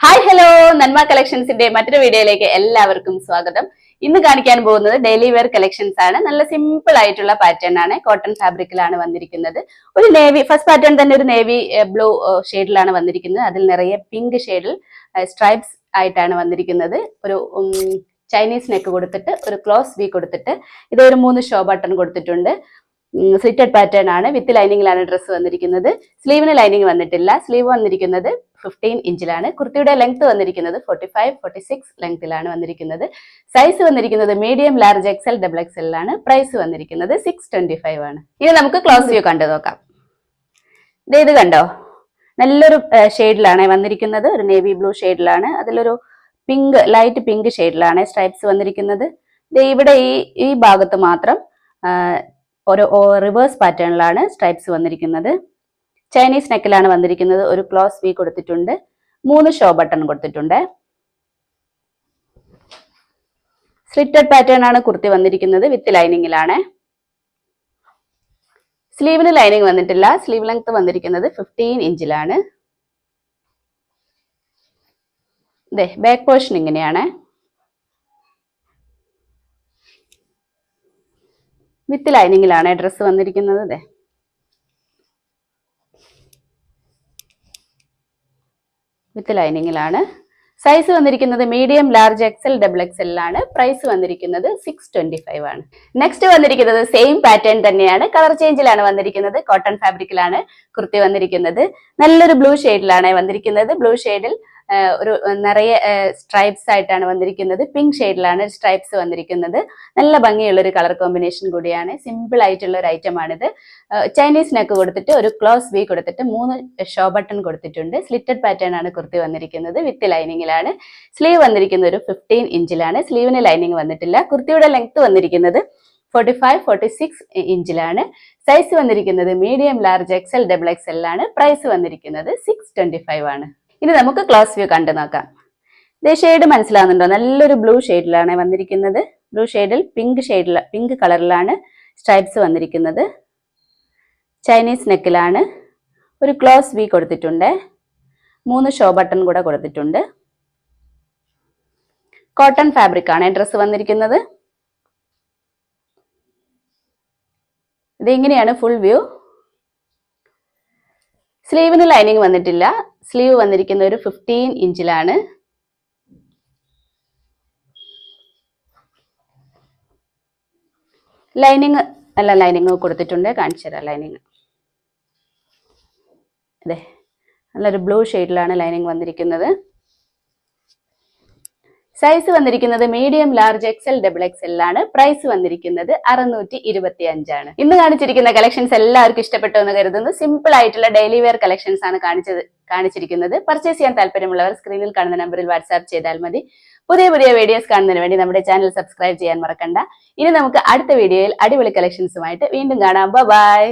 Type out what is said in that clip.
Hi hello നന്മ കളക്ഷൻസിന്റെ മറ്റൊരു വീഡിയോയിലേക്ക് എല്ലാവർക്കും സ്വാഗതം. ഇന്ന് കാണിക്കാൻ പോകുന്നത് ഡെയിലി വെയർ കളക്ഷൻസ് ആണ്. നല്ല സിമ്പിൾ ആയിട്ടുള്ള പാറ്റേൺ ആണ്. കോട്ടൺ ഫാബ്രിക്കിലാണ് വന്നിരിക്കുന്നത്. ഒരു നേവി ഫസ്റ്റ് പാറ്റേൺ തന്നെ ഒരു നേവി ബ്ലൂ ഷെയ്ഡിലാണ് വന്നിരിക്കുന്നത്. അതിൽ നിറയെ പിങ്ക് ഷെയ്ഡിൽ സ്ട്രൈപ്സ് ആയിട്ടാണ് വന്നിരിക്കുന്നത്. ഒരു ചൈനീസ് നെക്ക് കൊടുത്തിട്ട് ഒരു ക്ലോസ് വി കൊടുത്തിട്ട് ഇതൊരു 3 ഷോ ബട്ടൺ കൊടുത്തിട്ടുണ്ട്. സ്ലിറ്റഡ് പാറ്റേൺ ആണ്. വിത്ത് ലൈനിങ്ങിലാണ് ഡ്രസ്സ് വന്നിരിക്കുന്നത്. സ്ലീവിന് ലൈനിങ് വന്നിട്ടില്ല. സ്ലീവ് വന്നിരിക്കുന്നത് 15 ഇഞ്ചിലാണ്. കുർത്തിയുടെ ലെങ്ത് വന്നിരിക്കുന്നത് 45-46 ലെങ്തിലാണ് വന്നിരിക്കുന്നത്. സൈസ് വന്നിരിക്കുന്നത് medium, large, XL, double XL ആണ്. പ്രൈസ് വന്നിരിക്കുന്നത് 625 ആണ്. ഇനി നമുക്ക് ക്ലോസ് വ്യൂ കണ്ടു നോക്കാം. ഇത് കണ്ടോ, നല്ലൊരു ഷെയ്ഡിലാണ് വന്നിരിക്കുന്നത്. ഒരു നേവി ബ്ലൂ ഷെയ്ഡിലാണ്. അതിലൊരു പിങ്ക്, ലൈറ്റ് പിങ്ക് ഷെയ്ഡിലാണ് സ്ട്രൈപ്സ് വന്നിരിക്കുന്നത്. ഇവിടെ ഈ ഭാഗത്ത് മാത്രം ഒരു റിവേഴ്സ് പാറ്റേണിലാണ് സ്ട്രൈപ്സ് വന്നിരിക്കുന്നത്. ചൈനീസ് നെക്കിലാണ് വന്നിരിക്കുന്നത്. ഒരു ക്ലോസ് വി കൊടുത്തിട്ടുണ്ട്. 3 ഷോ ബട്ടൺ കൊടുത്തിട്ടുണ്ട്. സ്ലിറ്റഡ് പാറ്റേൺ ആണ് കുർത്തി വന്നിരിക്കുന്നത്. വിത്ത് ലൈനിങ്ങിലാണ്. സ്ലീവിന് ലൈനിങ് വന്നിട്ടില്ല. സ്ലീവ് ലെങ്ത് വന്നിരിക്കുന്നത് 15 ഇഞ്ചിലാണ്. ബാക്ക് പോർഷൻ ഇങ്ങനെയാണ്. വിത്ത് ലൈനിങ്ങിലാണ് ഡ്രസ്സ് വന്നിരിക്കുന്നത്. വിത്ത് ലൈനിങ്ങിലാണ്. സൈസ് വന്നിരിക്കുന്നത് medium, large, XL, double XL ആണ്. പ്രൈസ് വന്നിരിക്കുന്നത് 625 ആണ്. നെക്സ്റ്റ് വന്നിരിക്കുന്നത് സെയിം പാറ്റേൺ തന്നെയാണ്. കളർ ചേഞ്ചിലാണ് വന്നിരിക്കുന്നത്. കോട്ടൺ ഫാബ്രിക്കിലാണ് കുർത്തി വന്നിരിക്കുന്നത്. നല്ലൊരു ബ്ലൂ ഷെയ്ഡിലാണ് വന്നിരിക്കുന്നത്. ബ്ലൂ ഷെയ്ഡിൽ ഒരു നിറയെ സ്ട്രൈപ്സ് ആയിട്ടാണ് വന്നിരിക്കുന്നത്. പിങ്ക് ഷെയ്ഡിലാണ് സ്ട്രൈപ്സ് വന്നിരിക്കുന്നത്. നല്ല ഭംഗിയുള്ള ഒരു കളർ കോമ്പിനേഷൻ കൂടിയാണ്. സിമ്പിൾ ആയിട്ടുള്ള ഒരു ഐറ്റം ആണിത്. ചൈനീസ് നെക്ക് കൊടുത്തിട്ട് ഒരു ക്ലോസ് വി കൊടുത്തിട്ട് 3 ഷോ ബട്ടൺ കൊടുത്തിട്ടുണ്ട്. സ്ലിറ്റഡ് പാറ്റേൺ ആണ് കുർത്തി വന്നിരിക്കുന്നത്. വിത്ത് ലൈനിങ്ങിലാണ്. സ്ലീവ് വന്നിരിക്കുന്നത് ഒരു 15 ഇഞ്ചിലാണ്. സ്ലീവിന് ലൈനിങ് വന്നിട്ടില്ല. കുർത്തിയുടെ ലെങ്ത് വന്നിരിക്കുന്നത് 45-46 ഇഞ്ചിലാണ്. സൈസ് വന്നിരിക്കുന്നത് medium, large, XL, double XL ആണ്. പ്രൈസ് വന്നിരിക്കുന്നത് 625 ആണ്. ഇനി നമുക്ക് ക്ലോസ് വ്യൂ കണ്ടു നോക്കാം. ഷെയ്ഡ് മനസ്സിലാവുന്നുണ്ടോ? നല്ലൊരു ബ്ലൂ ഷെയ്ഡിലാണ് വന്നിരിക്കുന്നത്. ബ്ലൂ ഷെയ്ഡിൽ പിങ്ക് കളറിലാണ് സ്ട്രൈപ്സ് വന്നിരിക്കുന്നത്. ചൈനീസ് നെക്കിലാണ്. ഒരു ക്ലോസ് വി കൊടുത്തിട്ടുണ്ട്. 3 ഷോ ബട്ടൺ കൂടെ കൊടുത്തിട്ടുണ്ട്. കോട്ടൺ ഫാബ്രിക് ആണ് ഡ്രസ്സ് വന്നിരിക്കുന്നത്. ഇതിങ്ങനെയാണ് ഫുൾ വ്യൂ. സ്ലീവിന് ലൈനിങ് വന്നിട്ടില്ല. സ്ലീവ് വന്നിരിക്കുന്ന ഒരു 15 ഇഞ്ചിലാണ്. ലൈനിങ് കൊടുത്തിട്ടുണ്ട്. കാണിച്ചു തരാം ലൈനിങ്. നല്ലൊരു ബ്ലൂ ഷെയ്ഡിലാണ് ലൈനിങ് വന്നിരിക്കുന്നത്. സൈസ് വന്നിരിക്കുന്നത് medium, large, XL, double XL ആണ്. പ്രൈസ് വന്നിരിക്കുന്നത് 625 ആണ്. ഇന്ന് കാണിച്ചിരിക്കുന്ന കളക്ഷൻസ് എല്ലാവർക്കും ഇഷ്ടപ്പെട്ടു എന്ന് കരുതുന്നു. സിമ്പിൾ ആയിട്ടുള്ള ഡെയിലി വെയർ കളക്ഷൻസ് ആണ് കാണിച്ചിരിക്കുന്നത്. പർച്ചേസ് ചെയ്യാൻ താല്പര്യമുള്ളവർ സ്ക്രീനിൽ കാണുന്ന നമ്പറിൽ വാട്സ്ആപ്പ് ചെയ്താൽ മതി. പുതിയ വീഡിയോസ് കാണുന്നതിന് വേണ്ടി നമ്മുടെ ചാനൽ സബ്സ്ക്രൈബ് ചെയ്യാൻ മറക്കണ്ട. ഇനി നമുക്ക് അടുത്ത വീഡിയോയിൽ അടിപൊളി കളക്ഷൻസുമായിട്ട് വീണ്ടും കാണാം. ബൈ.